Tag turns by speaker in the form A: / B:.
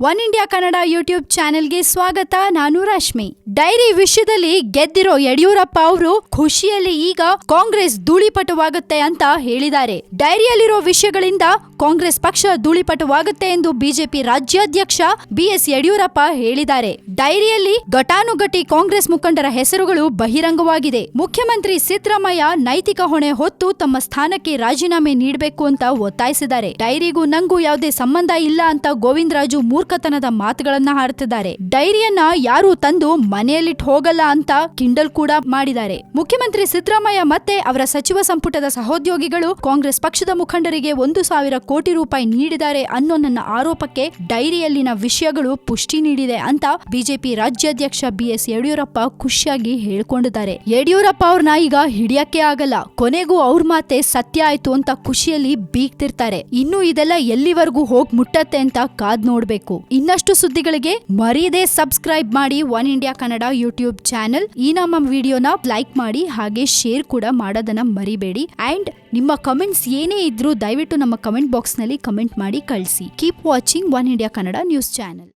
A: One India Kannada YouTube ಚಾನೆಲ್ಗೆ ಸ್ವಾಗತ. ನಾನು ರಶ್ಮಿ. ಡೈರಿ ವಿಷಯದಲ್ಲಿ ಗೆದ್ದಿರೋ ಯಡಿಯೂರಪ್ಪ ಅವರು ಖುಷಿಯಲ್ಲಿ ಈಗ ಕಾಂಗ್ರೆಸ್ ಧೂಳಿಪಟವಾಗುತ್ತೆ ಅಂತ ಹೇಳಿದ್ದಾರೆ. ಡೈರಿಯಲ್ಲಿರೋ ವಿಷಯಗಳಿಂದ ಕಾಂಗ್ರೆಸ್ ಪಕ್ಷ ಧೂಳಿಪಟವಾಗುತ್ತೆ ಎಂದು ಬಿಜೆಪಿ ರಾಜ್ಯಾಧ್ಯಕ್ಷ ಬಿಎಸ್ ಯಡಿಯೂರಪ್ಪ ಹೇಳಿದ್ದಾರೆ. ಡೈರಿಯಲ್ಲಿ ಘಟಾನುಘಟಿ ಕಾಂಗ್ರೆಸ್ ಮುಖಂಡರ ಹೆಸರುಗಳು ಬಹಿರಂಗವಾಗಿದೆ. ಮುಖ್ಯಮಂತ್ರಿ ಸಿದ್ದರಾಮಯ್ಯ ನೈತಿಕ ಹೊಣೆ ಹೊತ್ತು ತಮ್ಮ ಸ್ಥಾನಕ್ಕೆ ರಾಜೀನಾಮೆ ನೀಡಬೇಕು ಅಂತ ಒತ್ತಾಯಿಸಿದ್ದಾರೆ. ಡೈರಿಗೂ ನಂಗೂ ಯಾವುದೇ ಸಂಬಂಧ ಇಲ್ಲ ಅಂತ ಗೋವಿಂದರಾಜು ಮೂರ್ಖತನದ ಮಾತುಗಳನ್ನ ಹಾಡುತ್ತಿದ್ದಾರೆ. ಡೈರಿಯನ್ನ ಯಾರು ತಂದು ಮನೆಯಲ್ಲಿಟ್ಟು ಹೋಗಲ್ಲ ಅಂತ ಕಿಂಡಲ್ ಕೂಡ ಮಾಡಿದ್ದಾರೆ. ಮುಖ್ಯಮಂತ್ರಿ ಸಿದ್ದರಾಮಯ್ಯ ಮತ್ತೆ ಅವರ ಸಚಿವ ಸಂಪುಟದ ಸಹೋದ್ಯೋಗಿಗಳು ಕಾಂಗ್ರೆಸ್ ಪಕ್ಷದ ಮುಖಂಡರಿಗೆ 1,000 ಕೋಟಿ ರೂಪಾಯಿ ನೀಡಿದ್ದಾರೆ ಅನ್ನೋ ನನ್ನ ಆರೋಪಕ್ಕೆ ಡೈರಿಯಲ್ಲಿನ ವಿಷಯಗಳು ಪುಷ್ಟಿ ನೀಡಿದೆ ಅಂತ ಬಿಜೆಪಿ ರಾಜ್ಯಾಧ್ಯಕ್ಷ ಬಿಎಸ್ ಯಡಿಯೂರಪ್ಪ ಖುಷಿಯಾಗಿ ಹೇಳ್ಕೊಂಡಿದ್ದಾರೆ. ಯಡಿಯೂರಪ್ಪ ಅವ್ರನ್ನ ಈಗ ಹಿಡಿಯಕ್ಕೆ ಆಗಲ್ಲ, ಕೊನೆಗೂ ಅವ್ರ ಮಾತೆ ಸತ್ಯ ಆಯ್ತು ಅಂತ ಖುಷಿಯಲ್ಲಿ ಬೀಗ್ತಿರ್ತಾರೆ. ಇನ್ನು ಇದೆಲ್ಲ ಎಲ್ಲಿವರೆಗೂ ಹೋಗ್ ಮುಟ್ಟತ್ತೆ ಅಂತ ಕಾದ್ ನೋಡ್ಬೇಕು. ಇನ್ನಷ್ಟು ಸುದ್ದಿಗಳಿಗೆ ಮರೀದೆ ಸಬ್ಸ್ಕ್ರೈಬ್ ಮಾಡಿ one India Kannada YouTube channel. ಈ ನಮ್ಮ ವಿಡಿಯೋನ ಲೈಕ್ ಮಾಡಿ ಹಾಗೆ ಶೇರ್ ಕೂಡ ಮಾಡೋದನ್ನ ಮರಿಬೇಡಿ. ಅಂಡ್ ನಿಮ್ಮ ಕಮೆಂಟ್ಸ್ ಏನೇ ಇದ್ರೂ ದಯವಿಟ್ಟು ನಮ್ಮ ಕಮೆಂಟ್ ಬಾಕ್ಸ್ ನಲ್ಲಿ ಕಮೆಂಟ್ ಮಾಡಿ ಕಳಿಸಿ. Keep watching one India Kannada news channel.